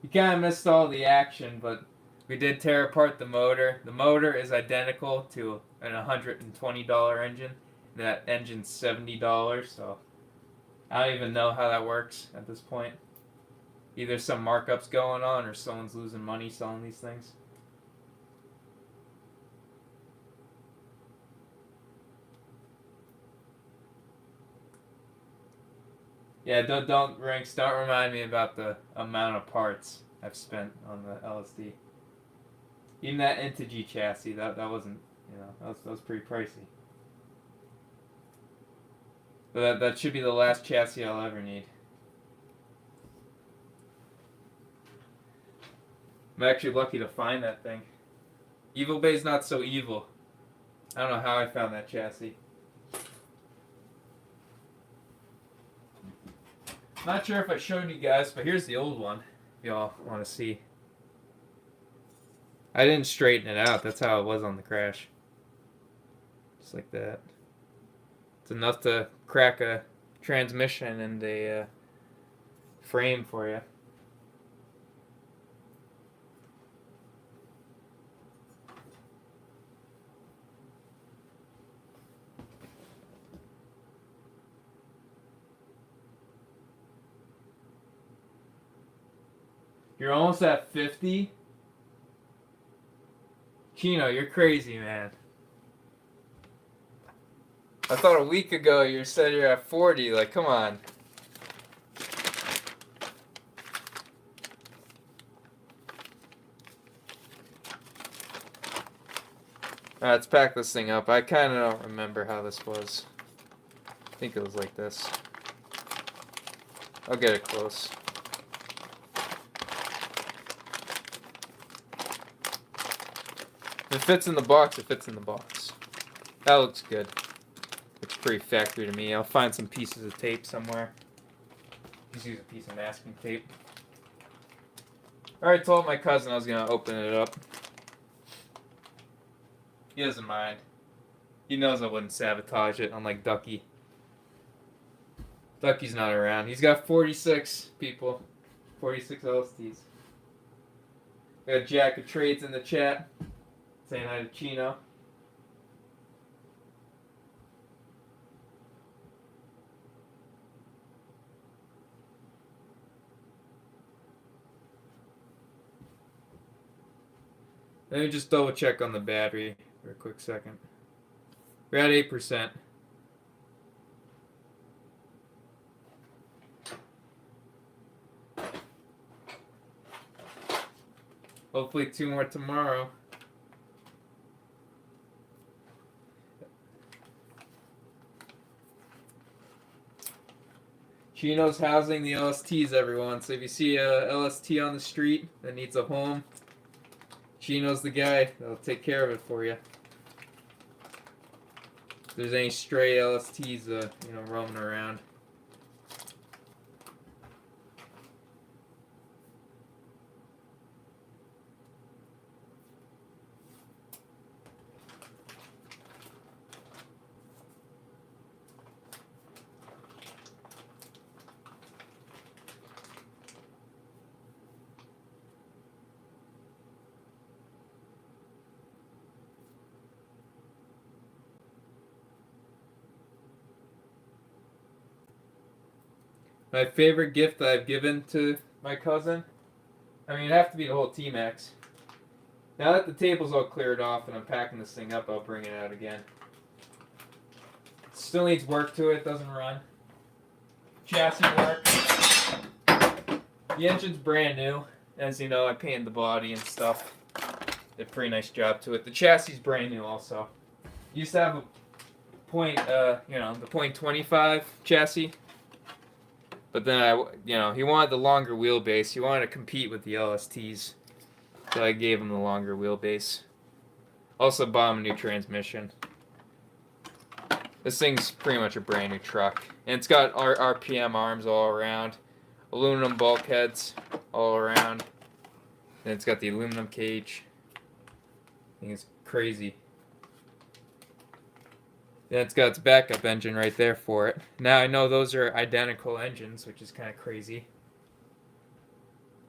You kind of missed all the action, but we did tear apart the motor. The motor is identical to an $120 engine. That engine's $70, so I don't even know how that works at this point. Either some markups going on or someone's losing money selling these things. Yeah, don't Rinks, don't remind me about the amount of parts I've spent on the LSD. Even that Integy chassis, that wasn't, you know, that was pretty pricey. But that should be the last chassis I'll ever need. I'm actually lucky to find that thing. Evil Bay's not so evil. I don't know how I found that chassis. Not sure if I showed you guys, but here's the old one. If y'all want to see. I didn't straighten it out. That's how it was on the crash. Just like that. It's enough to crack a transmission and a frame for you. You're almost at 50? Chino, you're crazy, man. I thought a week ago you said you're at 40. Like, come on. Alright, let's pack this thing up. I kind of don't remember how this was. I think it was like this. I'll get it close. If it fits in the box, it fits in the box. That looks good. Looks pretty factory to me. I'll find some pieces of tape somewhere. Just use a piece of masking tape. Alright, told my cousin I was going to open it up. He doesn't mind. He knows I wouldn't sabotage it, unlike Ducky. Ducky's not around. He's got 46 people. 46 LSTs. We got Jack of Trades in the chat. Saying hi to Chino. Let me just double check on the battery for a quick second. We're at 8%. Hopefully 2 more tomorrow. Chino's housing the LSTs, everyone. So if you see a LST on the street that needs a home, Chino's the guy that'll take care of it for you. If there's any stray LSTs, roaming around. My favorite gift that I've given to my cousin? I mean, it'd have to be the whole T-Max. Now that the table's all cleared off and I'm packing this thing up, I'll bring it out again. Still needs work to it, doesn't run. Chassis work. The engine's brand new. As you know, I painted the body and stuff. Did a pretty nice job to it. The chassis is brand new also. Used to have a the .25 chassis. But then he wanted the longer wheelbase. He wanted to compete with the LSTs. So I gave him the longer wheelbase. Also bought him a new transmission. This thing's pretty much a brand new truck. And it's got RPM arms all around. Aluminum bulkheads all around. And it's got the aluminum cage. I think it's crazy. Then it's got its backup engine right there for it. Now I know those are identical engines, which is kind of crazy.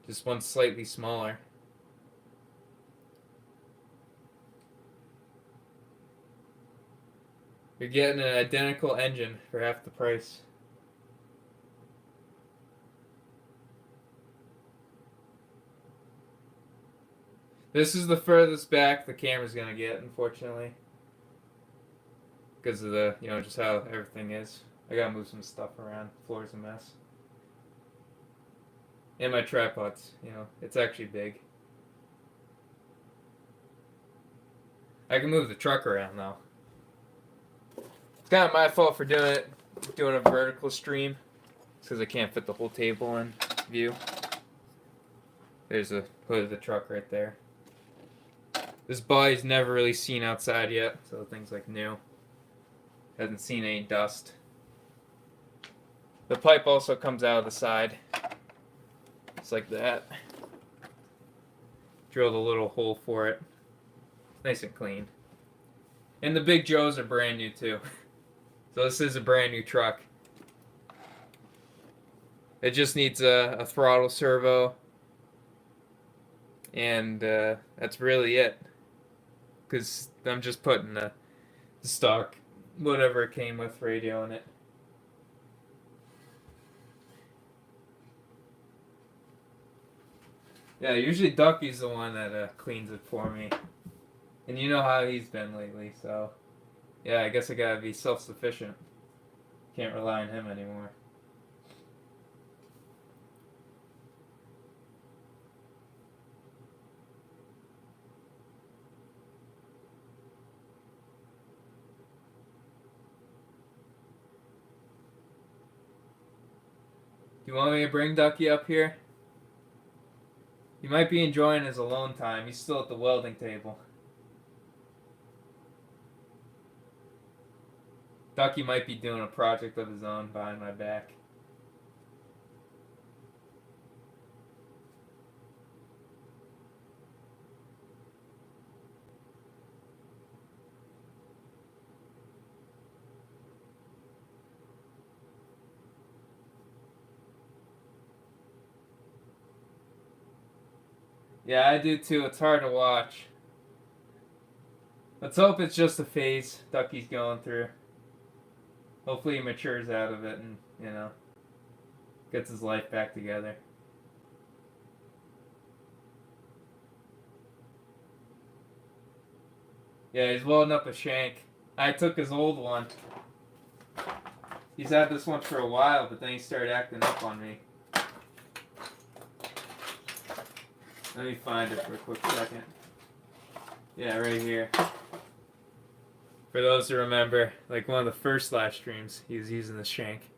Just one's slightly smaller. You're getting an identical engine for half the price. This is the furthest back the camera's gonna get, unfortunately. Because of the, just how everything is. I gotta move some stuff around. Floor's a mess. And my tripod's, it's actually big. I can move the truck around though. It's kind of my fault for doing a vertical stream. It's because I can't fit the whole table in view. There's the hood of the truck right there. This body's never really seen outside yet, so the thing's like new. Hasn't seen any dust. The pipe also comes out of the side. It's like that. Drilled a little hole for it. Nice and clean. And the Big Joes are brand new too. So this is a brand new truck. It just needs a throttle servo. And that's really it. Because I'm just putting the stock, whatever it came with, radio in it. Yeah, usually Ducky's the one that cleans it for me. And you know how he's been lately, so yeah, I guess I gotta be self-sufficient. Can't rely on him anymore. Do you want me to bring Ducky up here? He might be enjoying his alone time. He's still at the welding table. Ducky might be doing a project of his own behind my back. Yeah, I do too. It's hard to watch. Let's hope it's just a phase Ducky's going through. Hopefully he matures out of it and, gets his life back together. Yeah, he's welding up a shank. I took his old one. He's had this one for a while, but then he started acting up on me. Let me find it for a quick second. Yeah, right here. For those who remember, like one of the first live streams, he was using the shank.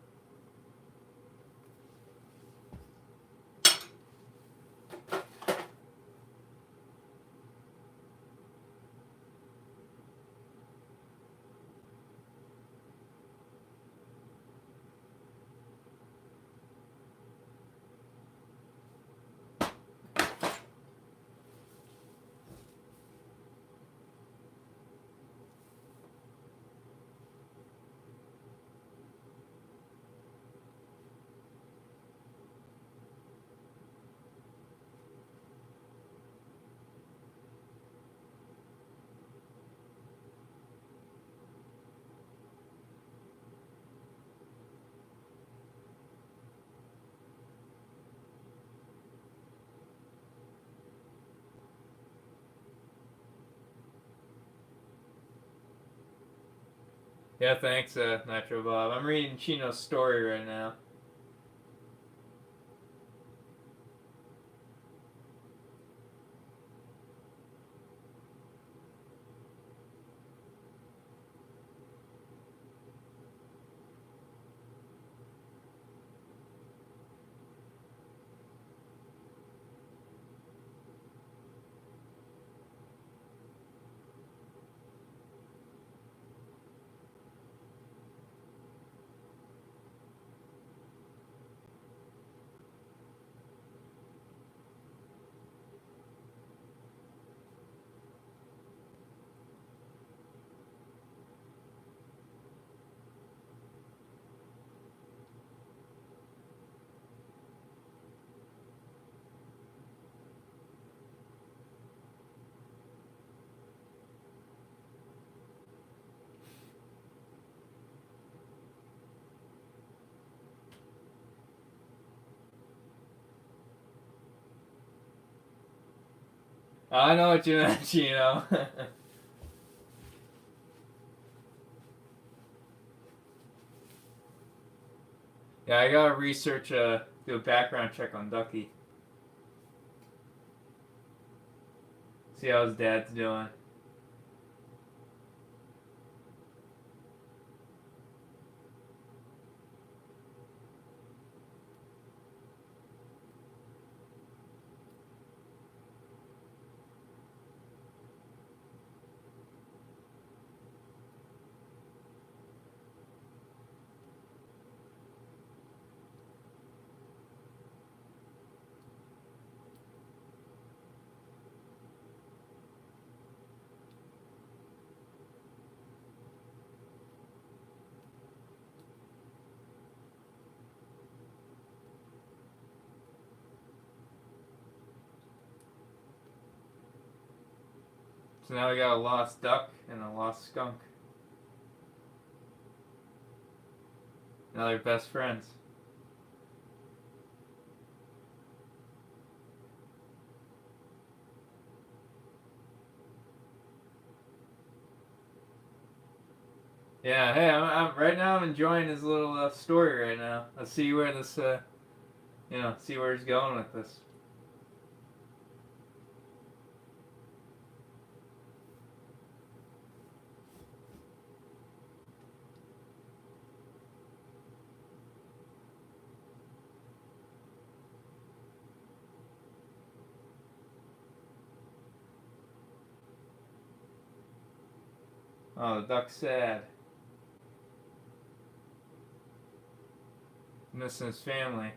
Yeah, thanks, Nitro Bob. I'm reading Chino's story right now. I know what you meant, Chino. Yeah, I gotta research, do a background check on Ducky. See how his dad's doing. So now we got a lost duck and a lost skunk. Now they're best friends. Yeah, hey, I'm right now. I'm enjoying his little story right now. Let's see where this, see where he's going with this. Oh, the duck's sad, missing his family.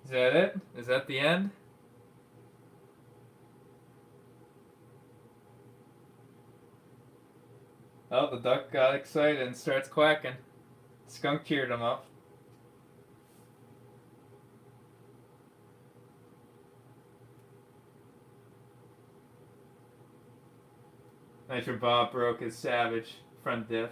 Is that it? Is that the end? Oh, the duck got excited and starts quacking. Skunk cheered him up. Nitro Bob broke his savage front diff.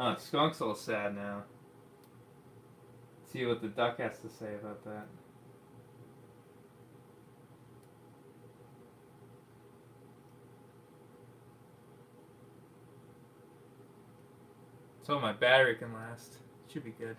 Oh, Skunk's all sad now. Let's see what the duck has to say about that. So my battery can last. Should be good.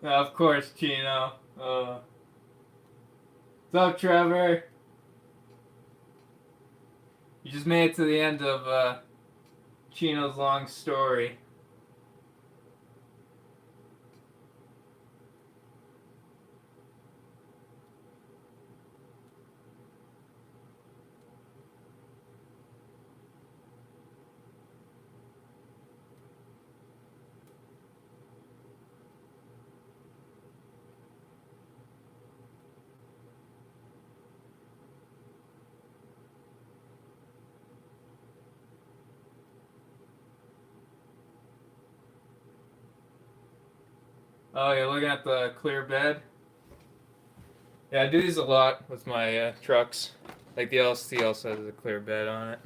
Of course, Chino. What's up, Trevor? You just made it to the end of Chino's long story. Oh, you're looking at the clear bed? Yeah, I do these a lot with my trucks. Like the LST also has a clear bed on it.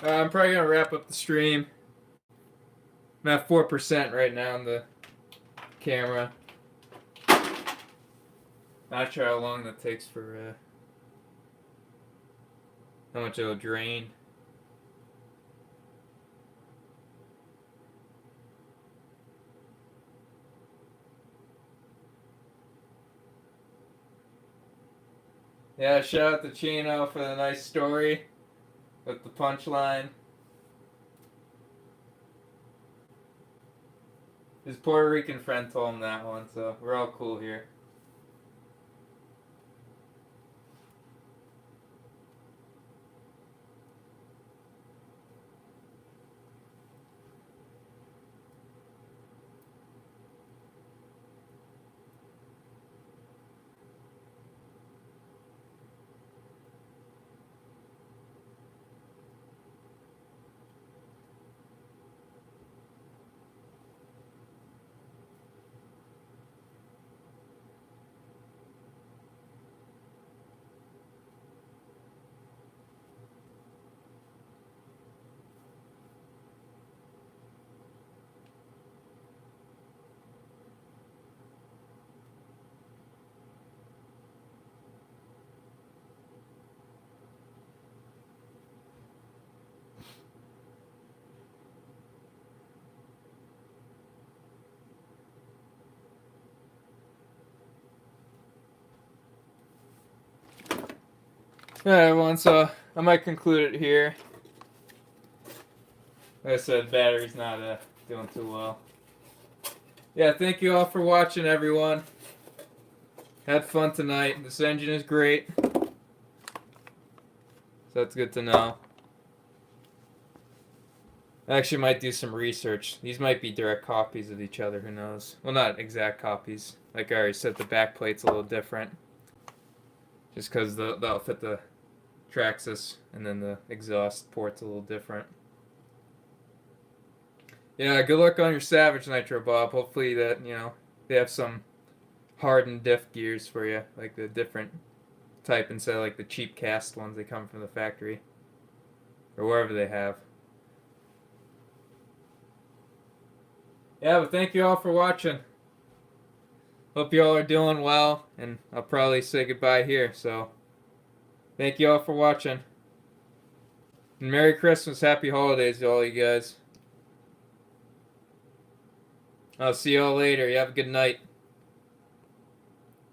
I'm probably gonna wrap up the stream. I'm at 4% right now on the camera. Not sure how long that takes for how much it'll drain. Yeah, shout out to Chino for the nice story with the punchline. His Puerto Rican friend told him that one, so we're all cool here. Alright, everyone, so I might conclude it here. Like I said, battery's not doing too well. Yeah, thank you all for watching, everyone. Had fun tonight. This engine is great. So that's good to know. I actually might do some research. These might be direct copies of each other, who knows? Well, not exact copies. Like I already said, the back plate's a little different. Just because that'll fit the Traxxas, and then the exhaust port's a little different. Yeah, good luck on your Savage Nitro, Bob. Hopefully that, they have some hardened diff gears for you, like the different type instead of like the cheap cast ones that come from the factory. Or wherever they have. Yeah, but thank you all for watching. Hope you all are doing well, and I'll probably say goodbye here, so thank you all for watching. And Merry Christmas, Happy Holidays to all you guys. I'll see you all later. You have a good night.